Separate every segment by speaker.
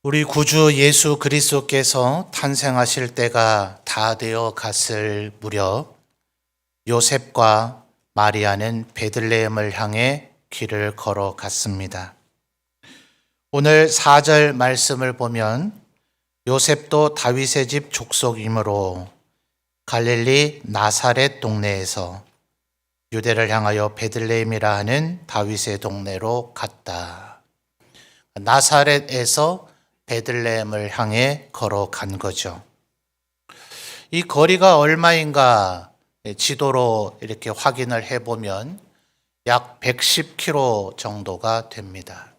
Speaker 1: 우리 구주 예수 그리스도께서 탄생하실 때가 다 되어 갔을 무렵 요셉과 마리아는 베들레헴을 향해 길을 걸어갔습니다. 오늘 4절 말씀을 보면 요셉도 다윗의 집 족속이므로 갈릴리 나사렛 동네에서 유대를 향하여 베들레헴이라 하는 다윗의 동네로 갔다. 나사렛에서 베들레헴을 향해 걸어간 거죠. 이 거리가 얼마인가 지도로 이렇게 확인을 해보면 약 110km 정도가 됩니다.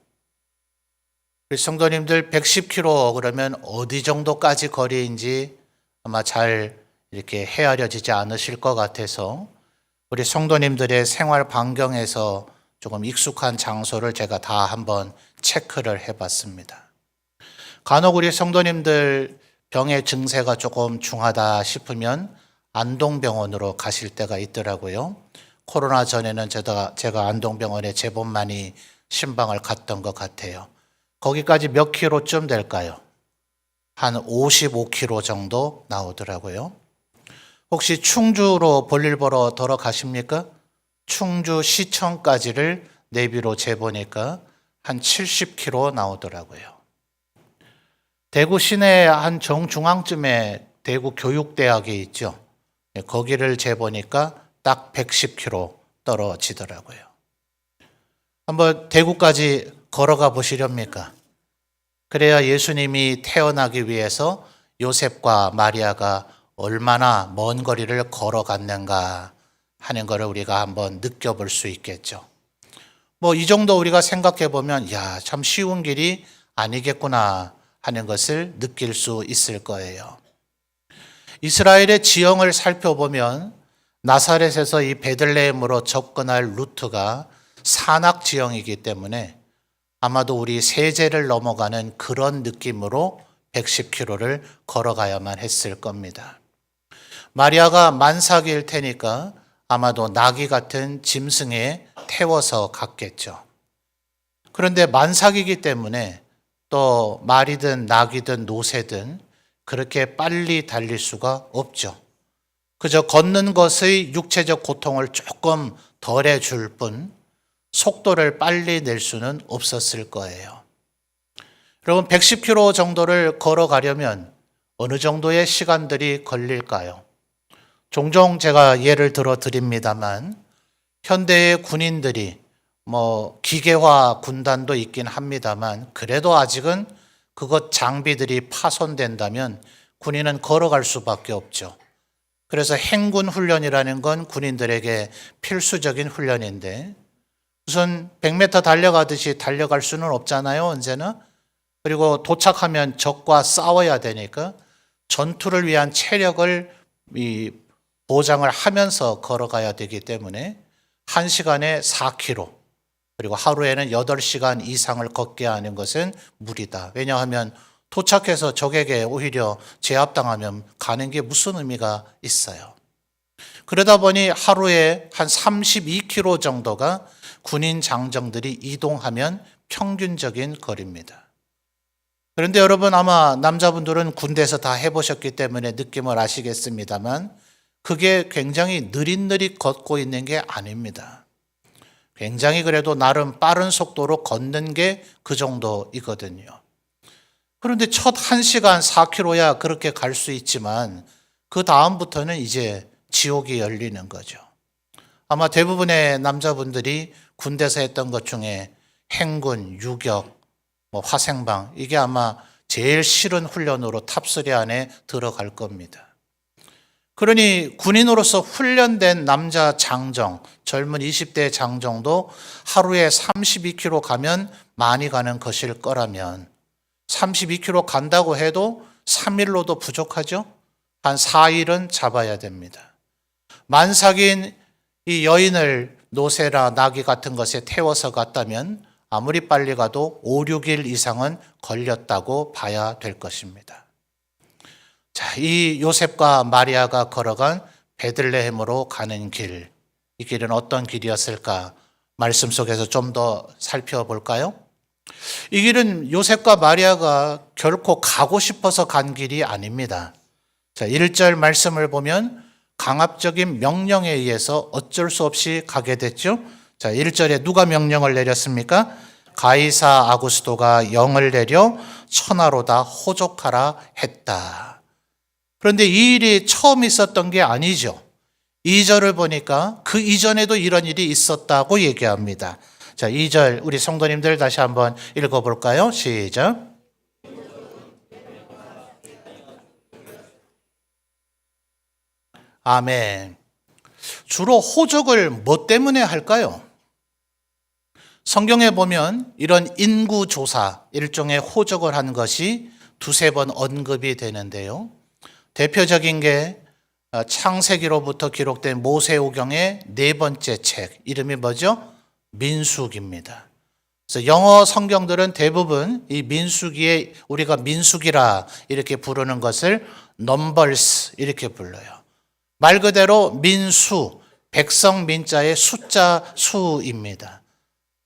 Speaker 1: 우리 성도님들 110km 그러면 어디 정도까지 거리인지 아마 잘 이렇게 헤아려지지 않으실 것 같아서 우리 성도님들의 생활 반경에서 조금 익숙한 장소를 제가 다 한번 체크를 해봤습니다. 간혹 우리 성도님들 병의 증세가 조금 중하다 싶으면 안동병원으로 가실 때가 있더라고요. 코로나 전에는 제가 안동병원에 제법 많이 신방을 갔던 것 같아요. 거기까지 몇 킬로쯤 될까요? 한 55km 정도 나오더라고요. 혹시 충주로 볼일 보러 돌아가십니까? 충주 시청까지를 내비로 재보니까 한 70km 나오더라고요. 대구 시내 한 정중앙쯤에 대구 교육대학이 있죠. 거기를 재보니까 딱 110km 떨어지더라고요. 한번 대구까지 걸어가 보시렵니까? 그래야 예수님이 태어나기 위해서 요셉과 마리아가 얼마나 먼 거리를 걸어갔는가 하는 것을 우리가 한번 느껴볼 수 있겠죠. 이 정도 우리가 생각해 보면 참 쉬운 길이 아니겠구나 하는 것을 느낄 수 있을 거예요. 이스라엘의 지형을 살펴보면 나사렛에서 이 베들레헴으로 접근할 루트가 산악 지형이기 때문에 아마도 우리 세제를 넘어가는 그런 느낌으로 110km를 걸어가야만 했을 겁니다. 마리아가 만삭일 테니까 아마도 나귀 같은 짐승에 태워서 갔겠죠. 그런데 만삭이기 때문에 또 말이든 나귀든 노새든 그렇게 빨리 달릴 수가 없죠. 그저 걷는 것의 육체적 고통을 조금 덜해 줄 뿐 속도를 빨리 낼 수는 없었을 거예요. 여러분 110km 정도를 걸어가려면 어느 정도의 시간들이 걸릴까요? 종종 제가 예를 들어 드립니다만 현대의 군인들이 기계화 군단도 있긴 합니다만 그래도 아직은 그것 장비들이 파손된다면 군인은 걸어갈 수밖에 없죠. 그래서 행군 훈련이라는 건 군인들에게 필수적인 훈련인데 우선 100m 달려가듯이 달려갈 수는 없잖아요, 언제나. 그리고 도착하면 적과 싸워야 되니까 전투를 위한 체력을 보장을 하면서 걸어가야 되기 때문에 1시간에 4km 그리고 하루에는 8시간 이상을 걷게 하는 것은 무리다. 왜냐하면 도착해서 적에게 오히려 제압당하면 가는 게 무슨 의미가 있어요. 그러다 보니 하루에 한 32km 정도가 군인 장정들이 이동하면 평균적인 거리입니다. 그런데 여러분 아마 남자분들은 군대에서 다 해보셨기 때문에 느낌을 아시겠습니다만 그게 굉장히 느릿느릿 걷고 있는 게 아닙니다. 굉장히 그래도 나름 빠른 속도로 걷는 게 그 정도이거든요. 그런데 첫 1시간 4km야 그렇게 갈 수 있지만 그 다음부터는 이제 지옥이 열리는 거죠. 아마 대부분의 남자분들이 군대에서 했던 것 중에 행군, 유격, 화생방 이게 아마 제일 싫은 훈련으로 탑3 안에 들어갈 겁니다. 그러니 군인으로서 훈련된 남자 장정, 젊은 20대 장정도 하루에 32km 가면 많이 가는 것일 거라면 32km 간다고 해도 3일로도 부족하죠? 한 4일은 잡아야 됩니다. 만삭인 이 여인을 노새나 나귀 같은 것에 태워서 갔다면 아무리 빨리 가도 5, 6일 이상은 걸렸다고 봐야 될 것입니다. 자, 이 요셉과 마리아가 걸어간 베들레헴으로 가는 길, 이 길은 어떤 길이었을까? 말씀 속에서 좀 더 살펴볼까요? 이 길은 요셉과 마리아가 결코 가고 싶어서 간 길이 아닙니다. 자, 1절 말씀을 보면 강압적인 명령에 의해서 어쩔 수 없이 가게 됐죠. 자, 1절에 누가 명령을 내렸습니까? 가이사 아구스토가 영을 내려 천하로 다 호족하라 했다. 그런데 이 일이 처음 있었던 게 아니죠. 2절을 보니까 그 이전에도 이런 일이 있었다고 얘기합니다. 자, 2절 우리 성도님들 다시 한번 읽어볼까요? 시작. 아멘. 주로 호적을 뭐 때문에 할까요? 성경에 보면 이런 인구조사, 일종의 호적을 한 것이 두세 번 언급이 되는데요. 대표적인 게 창세기로부터 기록된 모세오경의 네 번째 책, 이름이 뭐죠? 민수기입니다. 그래서 영어 성경들은 대부분 이 민수기에 우리가 민수기라 이렇게 부르는 것을 넘버스 이렇게 불러요. 말 그대로 민수, 백성 민자의 숫자 수입니다.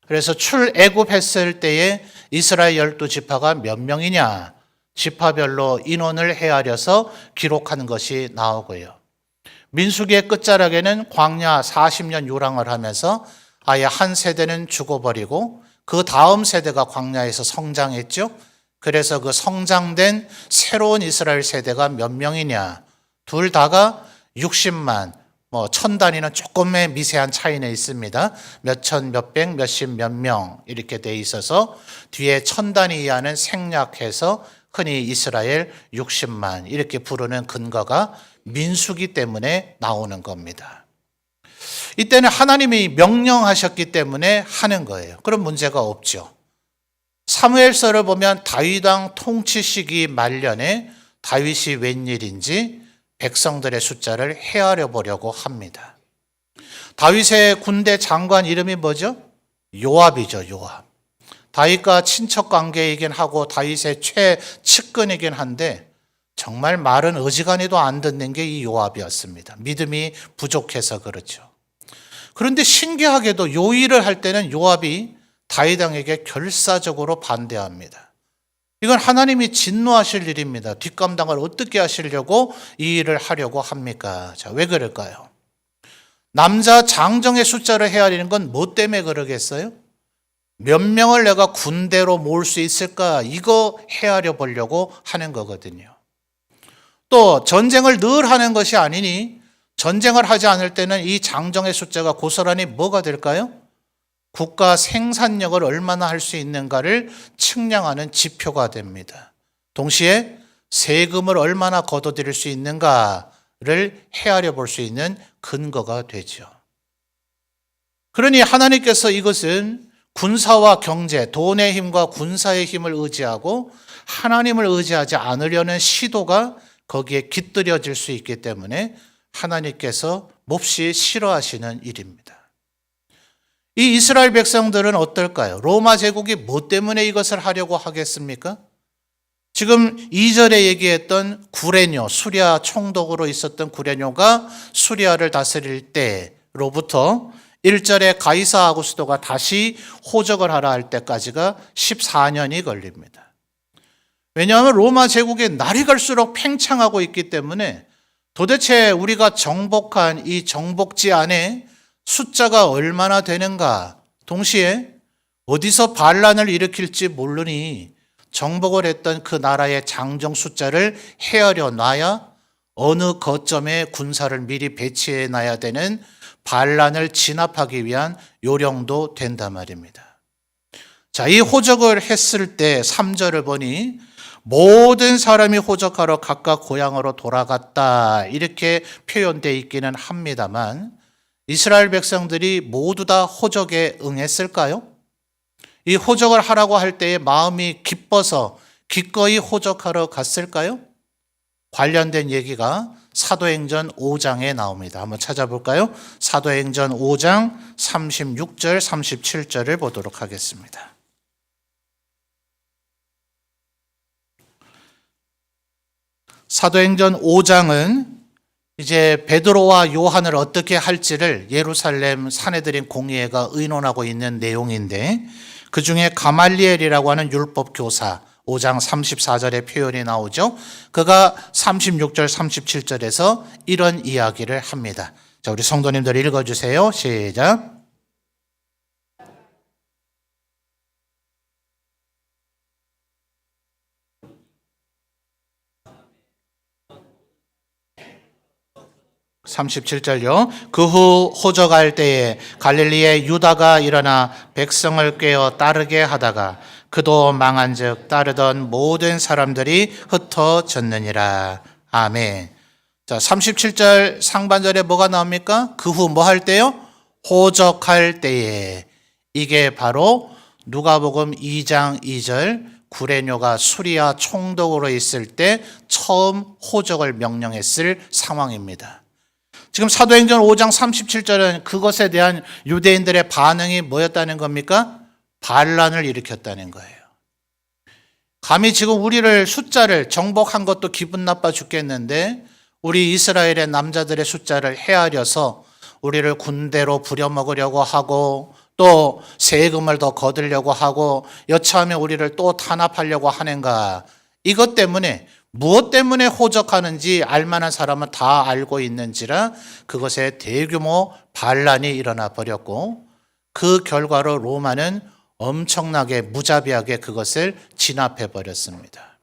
Speaker 1: 그래서 출애굽했을 때에 이스라엘 12지파가 몇 명이냐, 지파별로 인원을 헤아려서 기록하는 것이 나오고요. 민수기의 끝자락에는 광야 40년 요랑을 하면서 아예 한 세대는 죽어버리고 그 다음 세대가 광야에서 성장했죠. 그래서 그 성장된 새로운 이스라엘 세대가 몇 명이냐, 둘 다가 60만, 1000단위는 조금의 미세한 차이는 있습니다. 몇천, 몇백, 몇십, 몇 명 이렇게 돼 있어서 뒤에 1000단위 이하는 생략해서 흔히 이스라엘 60만 이렇게 부르는 근거가 민수기 때문에 나오는 겁니다. 이때는 하나님이 명령하셨기 때문에 하는 거예요. 그런 문제가 없죠. 사무엘서를 보면 다윗 왕 통치 시기 말년에 다윗이 웬일인지 백성들의 숫자를 헤아려 보려고 합니다. 다윗의 군대 장관 이름이 뭐죠? 요압이죠, 요압. 다윗과 친척 관계이긴 하고 다윗의 최측근이긴 한데 정말 말은 어지간히도 안 듣는 게 이 요압이었습니다. 믿음이 부족해서 그렇죠. 그런데 신기하게도 요 일을 할 때는 요압이 다윗 왕에게 결사적으로 반대합니다. 이건 하나님이 진노하실 일입니다. 뒷감당을 어떻게 하시려고 이 일을 하려고 합니까? 자, 왜 그럴까요? 남자 장정의 숫자를 헤아리는 건 뭐 때문에 그러겠어요? 몇 명을 내가 군대로 모을 수 있을까? 이거 헤아려 보려고 하는 거거든요. 또 전쟁을 늘 하는 것이 아니니 전쟁을 하지 않을 때는 이 장정의 숫자가 고스란히 뭐가 될까요? 국가 생산력을 얼마나 할 수 있는가를 측량하는 지표가 됩니다. 동시에 세금을 얼마나 걷어들일 수 있는가를 헤아려 볼 수 있는 근거가 되죠. 그러니 하나님께서 이것은 군사와 경제, 돈의 힘과 군사의 힘을 의지하고 하나님을 의지하지 않으려는 시도가 거기에 깃들여질 수 있기 때문에 하나님께서 몹시 싫어하시는 일입니다. 이 이스라엘 백성들은 어떨까요? 로마 제국이 뭐 때문에 이것을 하려고 하겠습니까? 지금 2절에 얘기했던 구레뇨, 수리아 총독으로 있었던 구레뇨가 수리아를 다스릴 때로부터 1절에 가이사 아구스토가 다시 호적을 하라 할 때까지가 14년이 걸립니다. 왜냐하면 로마 제국이 날이 갈수록 팽창하고 있기 때문에 도대체 우리가 정복한 이 정복지 안에 숫자가 얼마나 되는가, 동시에 어디서 반란을 일으킬지 모르니 정복을 했던 그 나라의 장정 숫자를 헤아려 놔야 어느 거점에 군사를 미리 배치해 놔야 되는 반란을 진압하기 위한 요령도 된단 말입니다. 자, 이 호적을 했을 때 3절을 보니 모든 사람이 호적하러 각각 고향으로 돌아갔다 이렇게 표현되어 있기는 합니다만 이스라엘 백성들이 모두 다 호적에 응했을까요? 이 호적을 하라고 할 때에 마음이 기뻐서 기꺼이 호적하러 갔을까요? 관련된 얘기가 사도행전 5장에 나옵니다. 한번 찾아볼까요? 사도행전 5장 36절, 37절을 보도록 하겠습니다. 사도행전 5장은 이제 베드로와 요한을 어떻게 할지를 예루살렘 산헤드린 공의회가 의논하고 있는 내용인데 그 중에 가말리엘이라고 하는 율법 교사 5장 34절의 표현이 나오죠. 그가 36절, 37절에서 이런 이야기를 합니다. 자, 우리 성도님들 읽어주세요. 시작. (37절요) 그 후 호적할 때에 갈릴리에 유다가 일어나 백성을 꾀어 따르게 하다가 그도 망한즉 따르던 모든 사람들이 흩어졌느니라. 아멘. 자, 37절 상반절에 뭐가 나옵니까? 그 후 뭐 할 때요? 호적할 때에. 이게 바로 누가복음 2장 2절 구레뇨가 수리아 총독으로 있을 때 처음 호적을 명령했을 상황입니다. 지금 사도행전 5장 37절은 그것에 대한 유대인들의 반응이 뭐였다는 겁니까? 반란을 일으켰다는 거예요. 감히 지금 우리를 숫자를 정복한 것도 기분 나빠 죽겠는데 우리 이스라엘의 남자들의 숫자를 헤아려서 우리를 군대로 부려먹으려고 하고 또 세금을 더 거두려고 하고 여차하면 우리를 또 탄압하려고 하는가. 이것 때문에 무엇 때문에 호적하는지 알만한 사람은 다 알고 있는지라 그것에 대규모 반란이 일어나 버렸고 그 결과로 로마는 엄청나게 무자비하게 그것을 진압해 버렸습니다.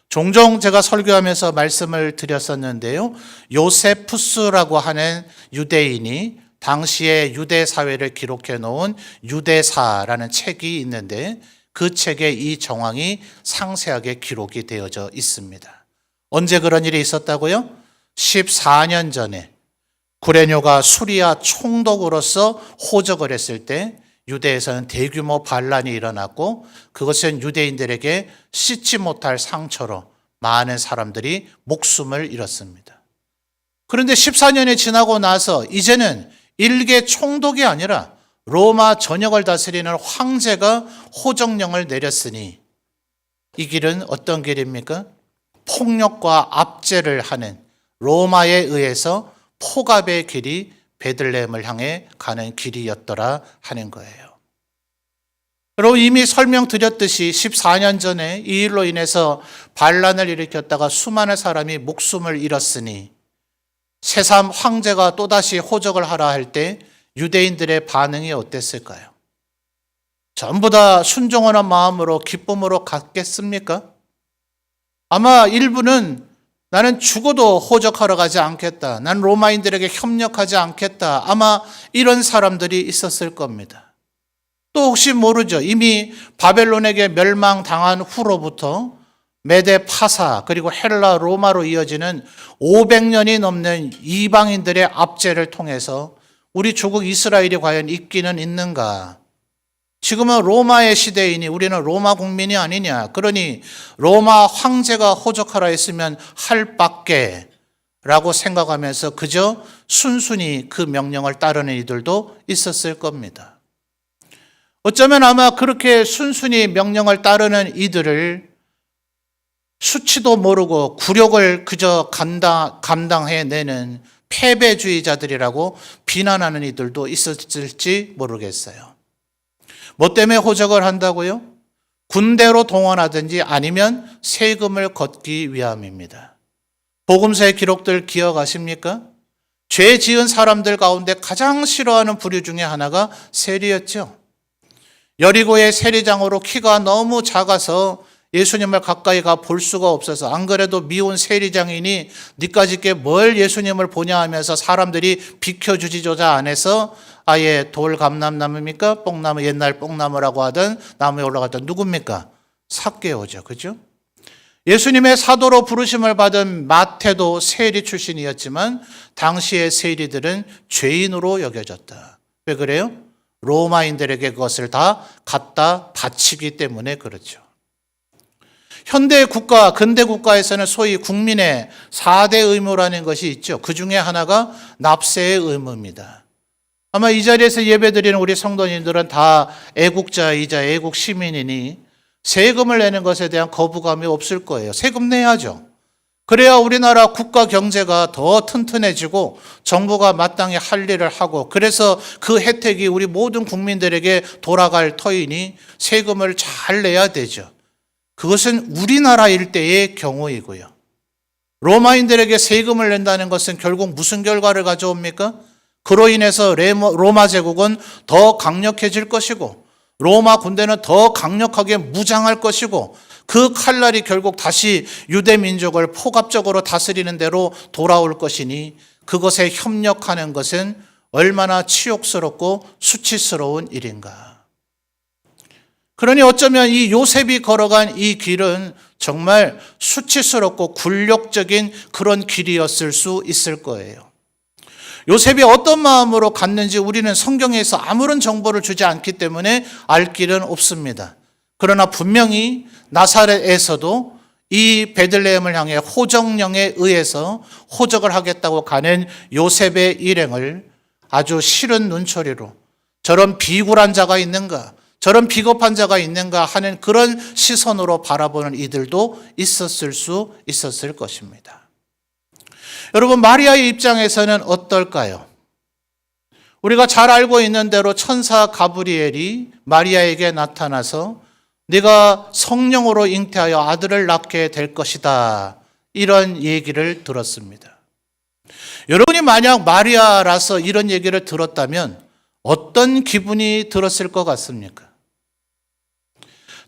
Speaker 1: 종종 제가 설교하면서 말씀을 드렸었는데요. 요세푸스라고 하는 유대인이 당시의 유대 사회를 기록해 놓은 유대사라는 책이 있는데 그 책에 이 정황이 상세하게 기록이 되어져 있습니다. 언제 그런 일이 있었다고요? 14년 전에 구레뇨가 수리아 총독으로서 호적을 했을 때 유대에서는 대규모 반란이 일어났고 그것은 유대인들에게 씻지 못할 상처로 많은 사람들이 목숨을 잃었습니다. 그런데 14년이 지나고 나서 이제는 일개 총독이 아니라 로마 전역을 다스리는 황제가 호적령을 내렸으니 이 길은 어떤 길입니까? 폭력과 압제를 하는 로마에 의해서 포갑의 길이 베들레헴을 향해 가는 길이었더라 하는 거예요. 그리고 이미 설명드렸듯이 14년 전에 이 일로 인해서 반란을 일으켰다가 수많은 사람이 목숨을 잃었으니 새삼 황제가 또다시 호적을 하라 할 때 유대인들의 반응이 어땠을까요? 전부 다 순종하는 마음으로 기쁨으로 갔겠습니까? 아마 일부는 나는 죽어도 호적하러 가지 않겠다. 난 로마인들에게 협력하지 않겠다. 아마 이런 사람들이 있었을 겁니다. 또 혹시 모르죠. 이미 바벨론에게 멸망당한 후로부터 메데 파사 그리고 헬라 로마로 이어지는 500년이 넘는 이방인들의 압제를 통해서 우리 조국 이스라엘이 과연 있기는 있는가? 지금은 로마의 시대이니 우리는 로마 국민이 아니냐. 그러니 로마 황제가 호적하라 했으면 할 밖에 라고 생각하면서 그저 순순히 그 명령을 따르는 이들도 있었을 겁니다. 어쩌면 아마 그렇게 순순히 명령을 따르는 이들을 수치도 모르고 굴욕을 그저 감당해내는 패배주의자들이라고 비난하는 이들도 있었을지 모르겠어요. 뭐 때문에 호적을 한다고요? 군대로 동원하든지 아니면 세금을 걷기 위함입니다. 복음서의 기록들 기억하십니까? 죄 지은 사람들 가운데 가장 싫어하는 부류 중에 하나가 세리였죠. 여리고의 세리장으로 키가 너무 작아서 예수님을 가까이 가 볼 수가 없어서 안 그래도 미운 세리장이니 니까짓게 뭘 예수님을 보냐 하면서 사람들이 비켜주지조차 안 해서 아예 돌감람나무입니까? 뽕나무, 옛날 뽕나무라고 하던 나무에 올라갔던 누굽니까? 삭개오죠. 그죠? 예수님의 사도로 부르심을 받은 마태도 세리 출신이었지만 당시의 세리들은 죄인으로 여겨졌다. 왜 그래요? 로마인들에게 그것을 다 갖다 바치기 때문에 그렇죠. 현대 국가, 근대 국가에서는 소위 국민의 4대 의무라는 것이 있죠. 그 중에 하나가 납세의 의무입니다. 아마 이 자리에서 예배드리는 우리 성도님들은 다 애국자이자 애국 시민이니 세금을 내는 것에 대한 거부감이 없을 거예요. 세금 내야죠. 그래야 우리나라 국가 경제가 더 튼튼해지고 정부가 마땅히 할 일을 하고, 그래서 그 혜택이 우리 모든 국민들에게 돌아갈 터이니 세금을 잘 내야 되죠. 그것은 우리나라일 때의 경우이고요. 로마인들에게 세금을 낸다는 것은 결국 무슨 결과를 가져옵니까? 그로 인해서 로마 제국은 더 강력해질 것이고, 로마 군대는 더 강력하게 무장할 것이고, 그 칼날이 결국 다시 유대 민족을 포갑적으로 다스리는 대로 돌아올 것이니, 그것에 협력하는 것은 얼마나 치욕스럽고 수치스러운 일인가. 그러니 어쩌면 이 요셉이 걸어간 이 길은 정말 수치스럽고 굴욕적인 그런 길이었을 수 있을 거예요. 요셉이 어떤 마음으로 갔는지 우리는 성경에서 아무런 정보를 주지 않기 때문에 알 길은 없습니다. 그러나 분명히 나사렛에서도 이 베들레헴을 향해 호적령에 의해서 호적을 하겠다고 가는 요셉의 일행을 아주 싫은 눈초리로, 저런 비굴한 자가 있는가, 저런 비겁한 자가 있는가 하는 그런 시선으로 바라보는 이들도 있었을 수 있었을 것입니다. 여러분, 마리아의 입장에서는 어떨까요? 우리가 잘 알고 있는 대로 천사 가브리엘이 마리아에게 나타나서 네가 성령으로 잉태하여 아들을 낳게 될 것이다, 이런 얘기를 들었습니다. 여러분이 만약 마리아라서 이런 얘기를 들었다면 어떤 기분이 들었을 것 같습니까?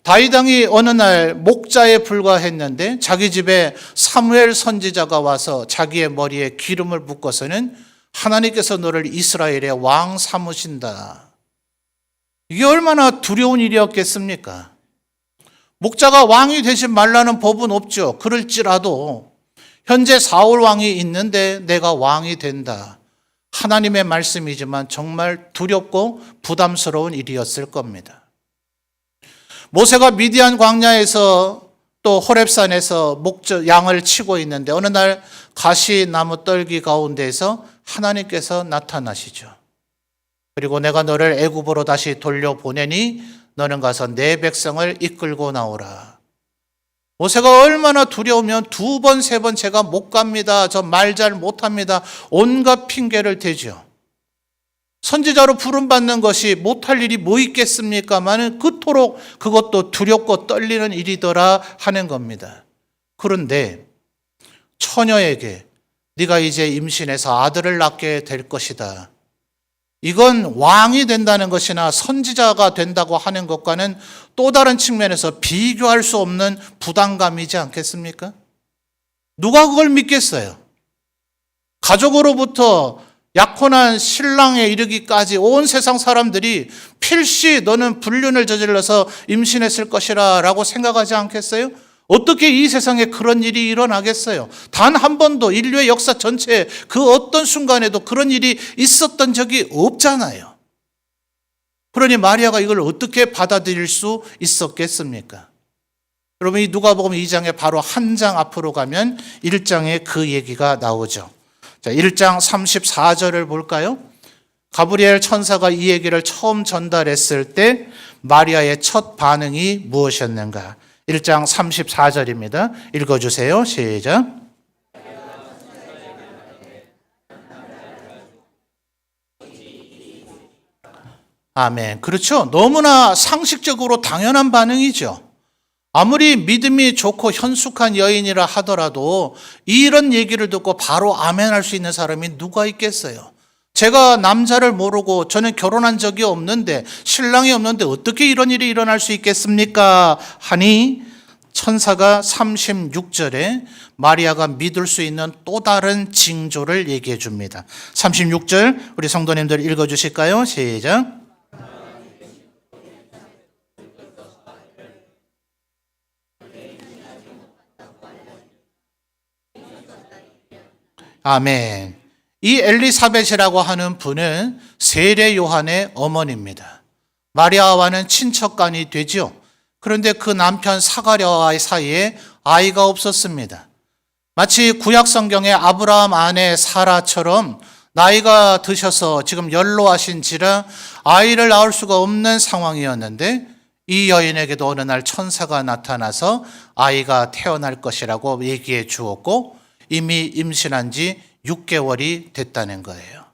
Speaker 1: 다윗 왕이 어느 날 목자에 불과했는데 자기 집에 사무엘 선지자가 와서 자기의 머리에 기름을 붓고서는 하나님께서 너를 이스라엘의 왕 삼으신다. 이게 얼마나 두려운 일이었겠습니까? 목자가 왕이 되지 말라는 법은 없죠. 그럴지라도 현재 사울 왕이 있는데 내가 왕이 된다. 하나님의 말씀이지만 정말 두렵고 부담스러운 일이었을 겁니다. 모세가 미디안 광야에서 또 호렙산에서 양을 치고 있는데 어느 날 가시나무 떨기 가운데에서 하나님께서 나타나시죠. 그리고 내가 너를 애굽으로 다시 돌려보내니 너는 가서 내 백성을 이끌고 나오라. 모세가 얼마나 두려우면 2번, 3번 제가 못 갑니다. 저 말 잘 못합니다. 온갖 핑계를 대죠. 선지자로 부름받는 것이 못할 일이 뭐 있겠습니까마는 그토록 그것도 두렵고 떨리는 일이더라 하는 겁니다. 그런데 처녀에게 네가 이제 임신해서 아들을 낳게 될 것이다. 이건 왕이 된다는 것이나 선지자가 된다고 하는 것과는 또 다른 측면에서 비교할 수 없는 부담감이지 않겠습니까? 누가 그걸 믿겠어요? 가족으로부터 약혼한 신랑에 이르기까지 온 세상 사람들이 필시 너는 불륜을 저질러서 임신했을 것이라 라고 생각하지 않겠어요? 어떻게 이 세상에 그런 일이 일어나겠어요? 단 한 번도 인류의 역사 전체에 그 어떤 순간에도 그런 일이 있었던 적이 없잖아요. 그러니 마리아가 이걸 어떻게 받아들일 수 있었겠습니까? 여러분, 이 누가복음 2장에 바로 한 장 앞으로 가면 1장에 그 얘기가 나오죠. 자, 1장 34절을 볼까요? 가브리엘 천사가 이 얘기를 처음 전달했을 때 마리아의 첫 반응이 무엇이었는가? 1장 34절입니다. 읽어주세요. 시작. 아멘. 그렇죠. 너무나 상식적으로 당연한 반응이죠. 아무리 믿음이 좋고 현숙한 여인이라 하더라도 이런 얘기를 듣고 바로 아멘할 수 있는 사람이 누가 있겠어요? 제가 남자를 모르고 저는 결혼한 적이 없는데 신랑이 없는데 어떻게 이런 일이 일어날 수 있겠습니까? 하니 천사가 36절에 마리아가 믿을 수 있는 또 다른 징조를 얘기해 줍니다. 36절 우리 성도님들 읽어주실까요? 시작. 아멘. 이 엘리사벳이라고 하는 분은 세례 요한의 어머니입니다. 마리아와는 친척간이 되죠. 그런데 그 남편 사가랴와의 사이에 아이가 없었습니다. 마치 구약 성경의 아브라함 아내 사라처럼 나이가 드셔서 지금 연로하신지라 아이를 낳을 수가 없는 상황이었는데 이 여인에게도 어느 날 천사가 나타나서 아이가 태어날 것이라고 얘기해 주었고 이미 임신한 지 6개월이 됐다는 거예요.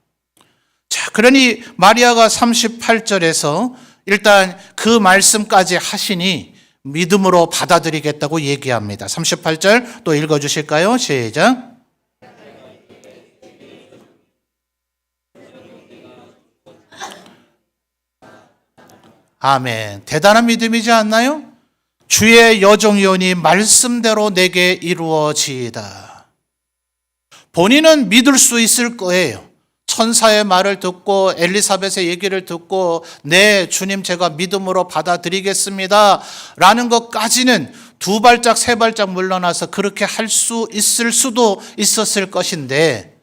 Speaker 1: 자, 그러니 마리아가 38절에서 일단 그 말씀까지 하시니 믿음으로 받아들이겠다고 얘기합니다. 38절 또 읽어주실까요? 시작. 아멘. 대단한 믿음이지 않나요? 주의 여종이오니 말씀대로 내게 이루어지이다. 본인은 믿을 수 있을 거예요. 천사의 말을 듣고 엘리사벳의 얘기를 듣고 네 주님 제가 믿음으로 받아들이겠습니다 라는 것까지는 두 발짝 세 발짝 물러나서 그렇게 할 수 있을 수도 있었을 것인데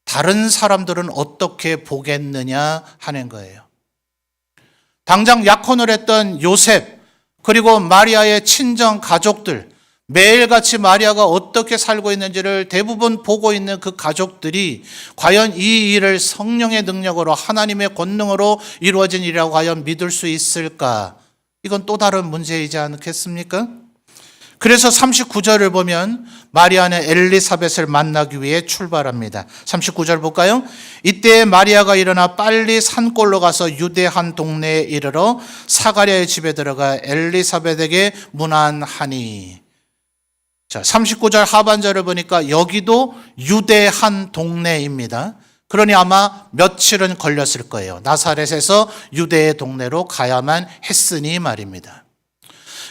Speaker 1: 다른 사람들은 어떻게 보겠느냐 하는 거예요. 당장 약혼을 했던 요셉 그리고 마리아의 친정 가족들 매일같이 마리아가 어떻게 살고 있는지를 대부분 보고 있는 그 가족들이 과연 이 일을 성령의 능력으로 하나님의 권능으로 이루어진 일이라고 과연 믿을 수 있을까? 이건 또 다른 문제이지 않겠습니까? 그래서 39절을 보면 마리아는 엘리사벳을 만나기 위해 출발합니다. 39절 볼까요? 이때 마리아가 일어나 빨리 산골로 가서 유대 한 동네에 이르러 사가랴의 집에 들어가 엘리사벳에게 문안하니. 자, 39절 하반절을 보니까 여기도 유대 한 동네입니다. 그러니 아마 며칠은 걸렸을 거예요. 나사렛에서 유대의 동네로 가야만 했으니 말입니다.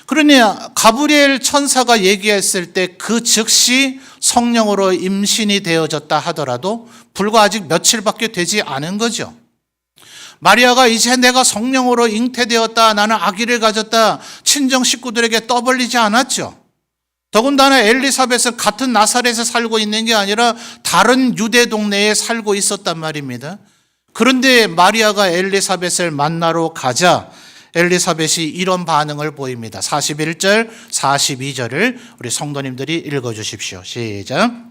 Speaker 1: 그러니 가브리엘 천사가 얘기했을 때 그 즉시 성령으로 임신이 되어졌다 하더라도 불과 아직 며칠밖에 되지 않은 거죠. 마리아가 이제 내가 성령으로 잉태되었다, 나는 아기를 가졌다, 친정 식구들에게 떠벌리지 않았죠. 더군다나 엘리사벳은 같은 나사렛에 살고 있는 게 아니라 다른 유대 동네에 살고 있었단 말입니다. 그런데 마리아가 엘리사벳을 만나러 가자 엘리사벳이 이런 반응을 보입니다. 41절, 42절을 우리 성도님들이 읽어주십시오. 시작.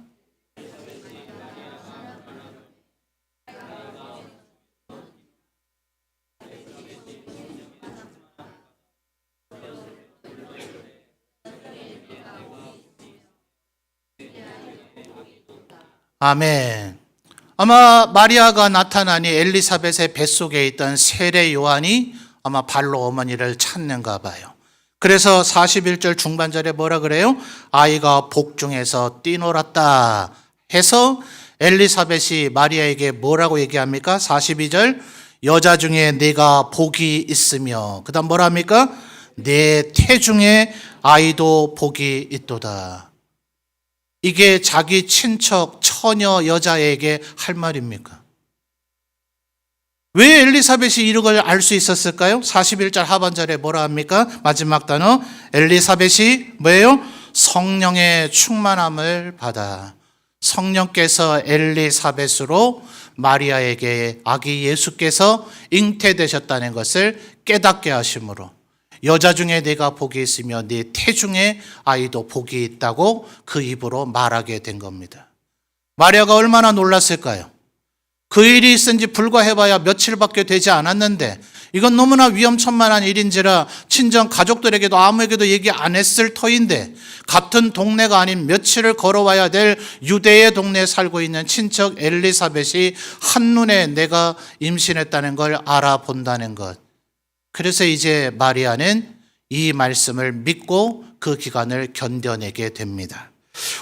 Speaker 1: 아멘. 아마 마리아가 나타나니 엘리사벳의 뱃속에 있던 세례 요한이 아마 발로 어머니를 찾는가 봐요. 그래서 41절 중반절에 뭐라 그래요? 아이가 복중에서 뛰놀았다 해서 엘리사벳이 마리아에게 뭐라고 얘기합니까? 42절 여자 중에 네가 복이 있으며 그 다음 뭐라 합니까? 내 태중에 아이도 복이 있도다. 이게 자기 친척 처녀 여자에게 할 말입니까? 왜 엘리사벳이 이런 걸 알 수 있었을까요? 41절 하반절에 뭐라 합니까? 마지막 단어 엘리사벳이 뭐예요? 성령의 충만함을 받아 성령께서 엘리사벳으로 마리아에게 아기 예수께서 잉태되셨다는 것을 깨닫게 하심으로 여자 중에 네가 복이 있으며 네 태중에 아이도 복이 있다고 그 입으로 말하게 된 겁니다. 마리아가 얼마나 놀랐을까요? 그 일이 있은 지 불과 해봐야 며칠밖에 되지 않았는데 이건 너무나 위험천만한 일인지라 친정 가족들에게도 아무에게도 얘기 안 했을 터인데 같은 동네가 아닌 며칠을 걸어와야 될 유대의 동네에 살고 있는 친척 엘리사벳이 한눈에 내가 임신했다는 걸 알아본다는 것. 그래서 이제 마리아는 이 말씀을 믿고 그 기간을 견뎌내게 됩니다.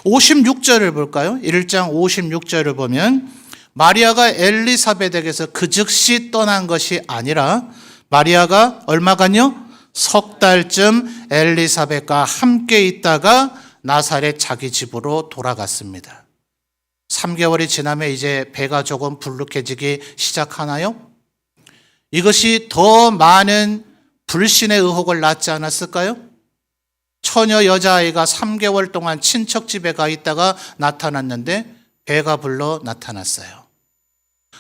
Speaker 1: 56절을 볼까요? 1장 56절을 보면 마리아가 엘리사벳에게서 그 즉시 떠난 것이 아니라 마리아가 얼마간요? 석 달쯤 엘리사벳과 함께 있다가 나사렛 자기 집으로 돌아갔습니다. 3개월이 지나면 이제 배가 조금 불룩해지기 시작하나요? 이것이 더 많은 불신의 의혹을 낳지 않았을까요? 처녀 여자아이가 3개월 동안 친척 집에 가 있다가 나타났는데 배가 불러 나타났어요.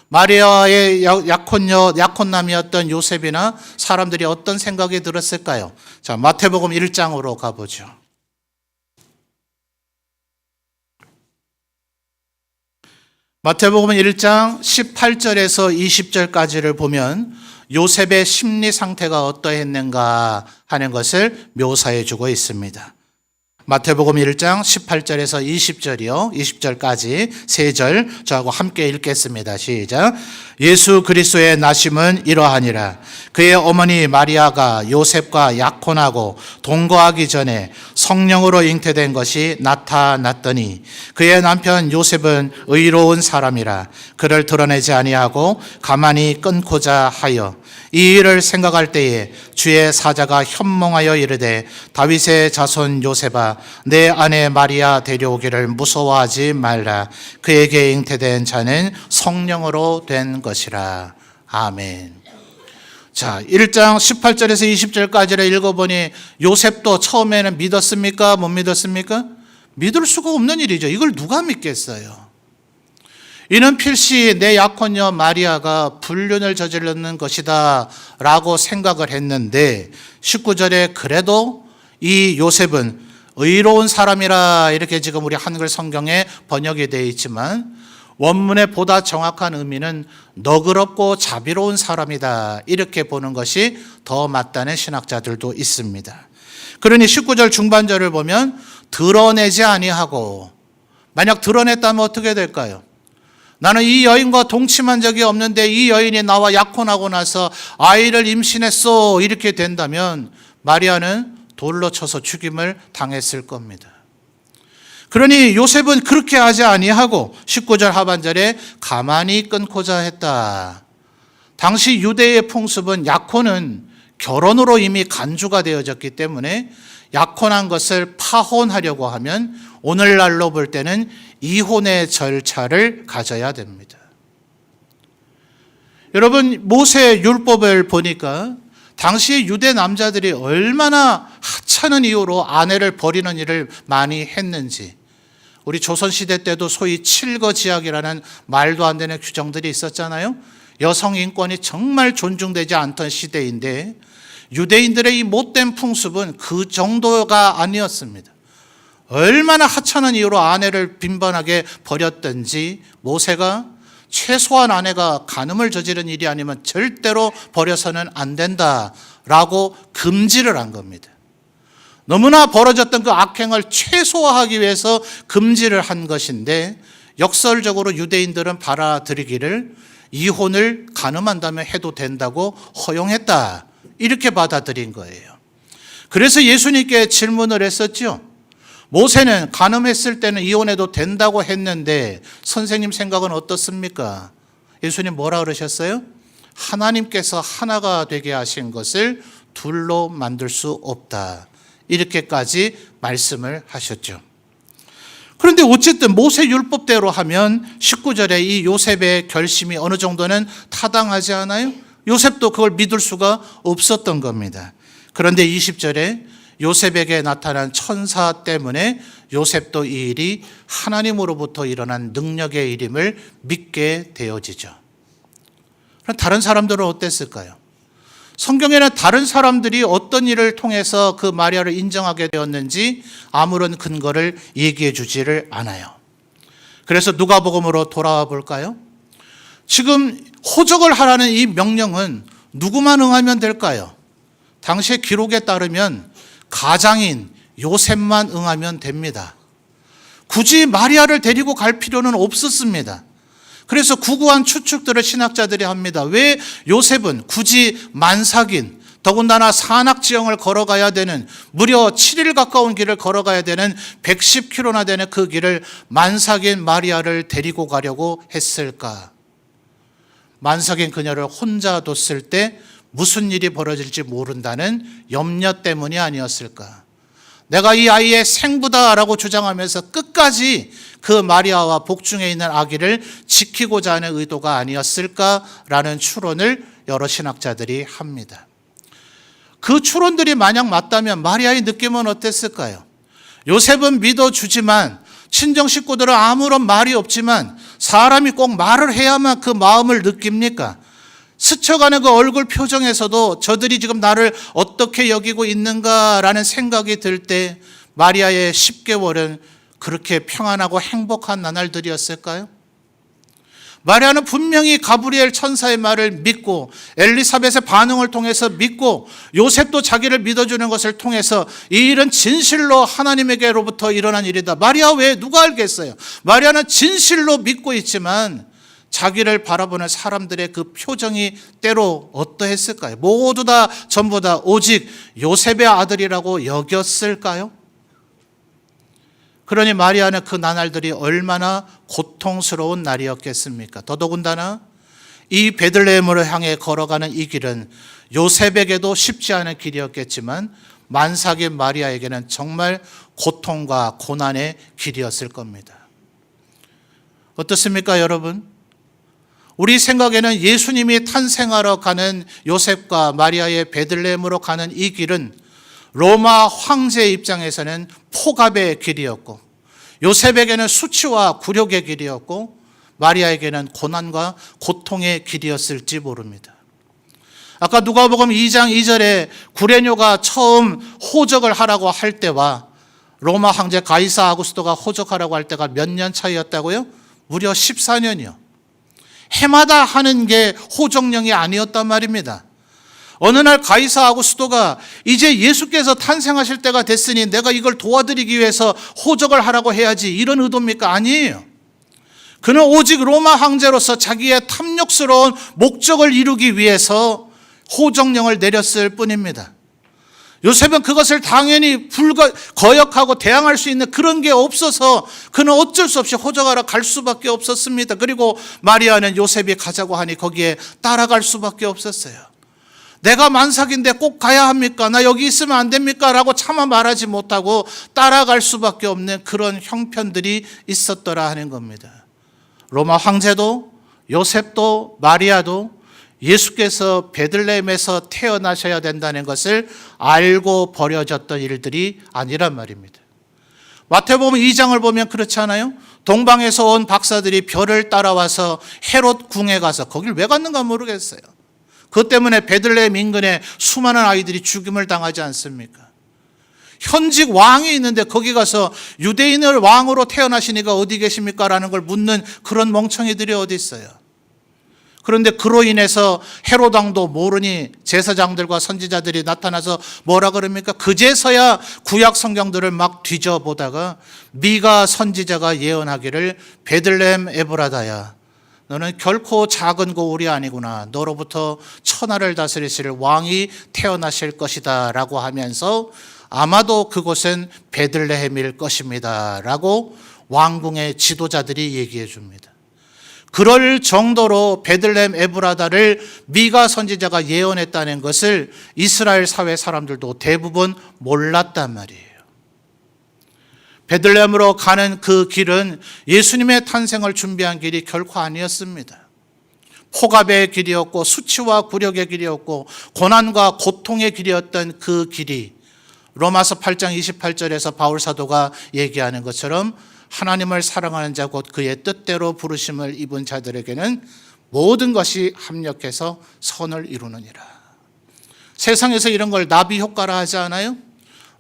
Speaker 1: 마리아의 약혼남이었던 요셉이나 사람들이 어떤 생각이 들었을까요? 자, 마태복음 1장으로 가보죠. 마태복음 1장 18절에서 20절까지를 보면 요셉의 심리 상태가 어떠했는가 하는 것을 묘사해 주고 있습니다. 마태복음 1장 18절에서 20절이요. 20절까지 3절 저하고 함께 읽겠습니다. 시작. 예수 그리스도의 나심은 이러하니라. 그의 어머니 마리아가 요셉과 약혼하고 동거하기 전에 성령으로 잉태된 것이 나타났더니 그의 남편 요셉은 의로운 사람이라 그를 드러내지 아니하고 가만히 끊고자 하여 이 일을 생각할 때에 주의 사자가 현몽하여 이르되 다윗의 자손 요셉아 내 아내 마리아 데려오기를 무서워하지 말라. 그에게 잉태된 자는 성령으로 된 것이라. 아멘. 자, 1장 18절에서 20절까지를 읽어보니 요셉도 처음에는 믿었습니까? 못 믿었습니까? 믿을 수가 없는 일이죠. 이걸 누가 믿겠어요? 이는 필시 내 약혼녀 마리아가 불륜을 저질렀는 것이다 라고 생각을 했는데 19절에 그래도 이 요셉은 의로운 사람이라 이렇게 지금 우리 한글 성경에 번역이 되어 있지만 원문의 보다 정확한 의미는 너그럽고 자비로운 사람이다 이렇게 보는 것이 더 맞다는 신학자들도 있습니다. 그러니 19절 중반절을 보면 드러내지 아니하고, 만약 드러냈다면 어떻게 될까요? 나는 이 여인과 동침한 적이 없는데 이 여인이 나와 약혼하고 나서 아이를 임신했어 이렇게 된다면 마리아는 돌로 쳐서 죽임을 당했을 겁니다. 그러니 요셉은 그렇게 하지 아니하고 19절 하반절에 가만히 끊고자 했다. 당시 유대의 풍습은 약혼은 결혼으로 이미 간주가 되어졌기 때문에 약혼한 것을 파혼하려고 하면 오늘날로 볼 때는 이혼의 절차를 가져야 됩니다. 여러분, 모세 율법을 보니까 당시 유대 남자들이 얼마나 하찮은 이유로 아내를 버리는 일을 많이 했는지, 우리 조선시대 때도 소위 칠거지약이라는 말도 안 되는 규정들이 있었잖아요. 여성 인권이 정말 존중되지 않던 시대인데 유대인들의 이 못된 풍습은 그 정도가 아니었습니다. 얼마나 하찮은 이유로 아내를 빈번하게 버렸든지 모세가 최소한 아내가 간음을 저지른 일이 아니면 절대로 버려서는 안 된다라고 금지를 한 겁니다. 너무나 벌어졌던 그 악행을 최소화하기 위해서 금지를 한 것인데 역설적으로 유대인들은 받아들이기를 이혼을 간음한다면 해도 된다고 허용했다 이렇게 받아들인 거예요. 그래서 예수님께 질문을 했었죠. 모세는 간음했을 때는 이혼해도 된다고 했는데 선생님 생각은 어떻습니까? 예수님 뭐라 그러셨어요? 하나님께서 하나가 되게 하신 것을 둘로 만들 수 없다. 이렇게까지 말씀을 하셨죠. 그런데 어쨌든 모세 율법대로 하면 19절에 이 요셉의 결심이 어느 정도는 타당하지 않아요? 요셉도 그걸 믿을 수가 없었던 겁니다. 그런데 20절에 요셉에게 나타난 천사 때문에 요셉도 이 일이 하나님으로부터 일어난 능력의 일임을 믿게 되어지죠. 그럼 다른 사람들은 어땠을까요? 성경에는 다른 사람들이 어떤 일을 통해서 그 마리아를 인정하게 되었는지 아무런 근거를 얘기해 주지를 않아요. 그래서 누가복음으로 돌아와 볼까요? 지금 호적을 하라는 이 명령은 누구만 응하면 될까요? 당시의 기록에 따르면 가장인 요셉만 응하면 됩니다. 굳이 마리아를 데리고 갈 필요는 없었습니다. 그래서 구구한 추측들을 신학자들이 합니다. 왜 요셉은 굳이 만삭인, 더군다나 산악지형을 걸어가야 되는, 무려 7일 가까운 길을 걸어가야 되는 110km나 되는 그 길을 만삭인 마리아를 데리고 가려고 했을까? 만삭인 그녀를 혼자 뒀을 때 무슨 일이 벌어질지 모른다는 염려 때문이 아니었을까? 내가 이 아이의 생부다라고 주장하면서 끝까지 그 마리아와 복중에 있는 아기를 지키고자 하는 의도가 아니었을까라는 추론을 여러 신학자들이 합니다. 그 추론들이 만약 맞다면 마리아의 느낌은 어땠을까요? 요셉은 믿어주지만 친정 식구들은 아무런 말이 없지만 사람이 꼭 말을 해야만 그 마음을 느낍니까? 스쳐가는 그 얼굴 표정에서도 저들이 지금 나를 어떻게 여기고 있는가라는 생각이 들 때 마리아의 10개월은 그렇게 평안하고 행복한 나날들이었을까요? 마리아는 분명히 가브리엘 천사의 말을 믿고 엘리사벳의 반응을 통해서 믿고 요셉도 자기를 믿어주는 것을 통해서 이 일은 진실로 하나님에게로부터 일어난 일이다. 마리아 외에 누가 알겠어요? 마리아는 진실로 믿고 있지만 자기를 바라보는 사람들의 그 표정이 때로 어떠했을까요? 모두 다 전부 다 오직 요셉의 아들이라고 여겼을까요? 그러니 마리아는 그 나날들이 얼마나 고통스러운 날이었겠습니까? 더더군다나 이 베들레헴으로 향해 걸어가는 이 길은 요셉에게도 쉽지 않은 길이었겠지만 만삭인 마리아에게는 정말 고통과 고난의 길이었을 겁니다. 어떻습니까, 여러분? 우리 생각에는 예수님이 탄생하러 가는 요셉과 마리아의 베들레헴으로 가는 이 길은 로마 황제의 입장에서는 포갑의 길이었고 요셉에게는 수치와 굴욕의 길이었고 마리아에게는 고난과 고통의 길이었을지 모릅니다. 아까 누가복음 2장 2절에 구레뇨가 처음 호적을 하라고 할 때와 로마 황제 가이사 아구스토가 호적하라고 할 때가 몇 년 차이였다고요? 무려 14년이요. 해마다 하는 게 호적령이 아니었단 말입니다. 어느 날 가이사 아구스토가 이제 예수께서 탄생하실 때가 됐으니 내가 이걸 도와드리기 위해서 호적을 하라고 해야지, 이런 의도입니까? 아니에요. 그는 오직 로마 황제로서 자기의 탐욕스러운 목적을 이루기 위해서 호적령을 내렸을 뿐입니다. 요셉은 그것을 당연히 거역하고 대항할 수 있는 그런 게 없어서 그는 어쩔 수 없이 호적하러 갈 수밖에 없었습니다. 그리고 마리아는 요셉이 가자고 하니 거기에 따라갈 수밖에 없었어요. 내가 만삭인데 꼭 가야 합니까? 나 여기 있으면 안 됩니까? 라고 차마 말하지 못하고 따라갈 수밖에 없는 그런 형편들이 있었더라 하는 겁니다. 로마 황제도 요셉도 마리아도 예수께서 베들레헴에서 태어나셔야 된다는 것을 알고 벌여졌던 일들이 아니란 말입니다. 마태복음 2장을 보면 그렇지 않아요? 동방에서 온 박사들이 별을 따라와서 헤롯 궁에 가서 거길 왜 갔는가 모르겠어요. 그것 때문에 베들레헴 인근에 수많은 아이들이 죽임을 당하지 않습니까? 현직 왕이 있는데 거기 가서 유대인을 왕으로 태어나시니까 어디 계십니까? 라는 걸 묻는 그런 멍청이들이 어디 있어요. 그런데 그로 인해서 헤롯 왕도 모르니 제사장들과 선지자들이 나타나서 뭐라 그럽니까? 그제서야 구약 성경들을 막 뒤져보다가 미가 선지자가 예언하기를 베들레헴 에브라다야, 너는 결코 작은 고울이 아니구나. 너로부터 천하를 다스리실 왕이 태어나실 것이다 라고 하면서 아마도 그곳은 베들레헴일 것입니다 라고 왕궁의 지도자들이 얘기해 줍니다. 그럴 정도로 베들레헴 에브라다를 미가 선지자가 예언했다는 것을 이스라엘 사회 사람들도 대부분 몰랐단 말이에요. 베들레헴으로 가는 그 길은 예수님의 탄생을 준비한 길이 결코 아니었습니다. 포갑의 길이었고 수치와 굴욕의 길이었고 고난과 고통의 길이었던 그 길이 로마서 8장 28절에서 바울 사도가 얘기하는 것처럼 하나님을 사랑하는 자 곧 그의 뜻대로 부르심을 입은 자들에게는 모든 것이 합력해서 선을 이루느니라. 세상에서 이런 걸 나비 효과라 하지 않아요?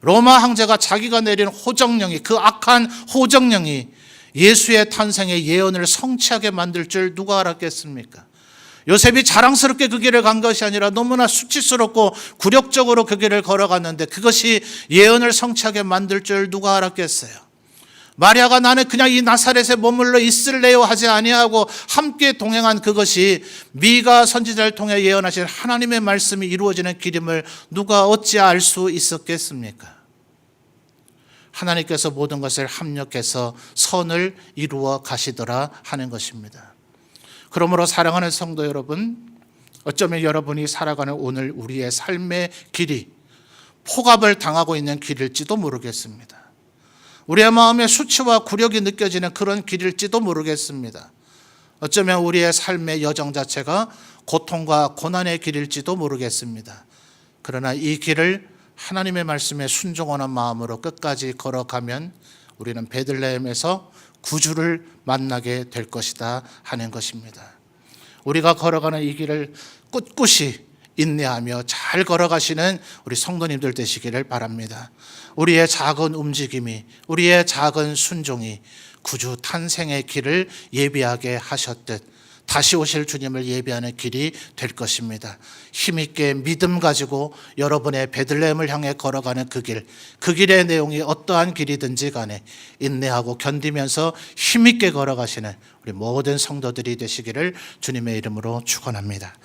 Speaker 1: 로마 황제가 자기가 내린 호정령이, 그 악한 호정령이 예수의 탄생의 예언을 성취하게 만들 줄 누가 알았겠습니까? 요셉이 자랑스럽게 그 길을 간 것이 아니라 너무나 수치스럽고 굴욕적으로 그 길을 걸어갔는데 그것이 예언을 성취하게 만들 줄 누가 알았겠어요? 마리아가 나는 그냥 이 나사렛에 머물러 있을래요 하지 아니하고 함께 동행한 그것이 미가 선지자를 통해 예언하신 하나님의 말씀이 이루어지는 길임을 누가 어찌 알 수 있었겠습니까? 하나님께서 모든 것을 합력해서 선을 이루어 가시더라 하는 것입니다. 그러므로 사랑하는 성도 여러분, 어쩌면 여러분이 살아가는 오늘 우리의 삶의 길이 포갑을 당하고 있는 길일지도 모르겠습니다. 우리의 마음에 수치와 굴욕이 느껴지는 그런 길일지도 모르겠습니다. 어쩌면 우리의 삶의 여정 자체가 고통과 고난의 길일지도 모르겠습니다. 그러나 이 길을 하나님의 말씀에 순종하는 마음으로 끝까지 걸어가면 우리는 베들레헴에서 구주를 만나게 될 것이다 하는 것입니다. 우리가 걸어가는 이 길을 꿋꿋이 인내하며 잘 걸어가시는 우리 성도님들 되시기를 바랍니다. 우리의 작은 움직임이, 우리의 작은 순종이 구주 탄생의 길을 예비하게 하셨듯 다시 오실 주님을 예비하는 길이 될 것입니다. 힘있게 믿음 가지고 여러분의 베들레헴을 향해 걸어가는 그 길의 내용이 어떠한 길이든지 간에 인내하고 견디면서 힘있게 걸어가시는 우리 모든 성도들이 되시기를 주님의 이름으로 축원합니다.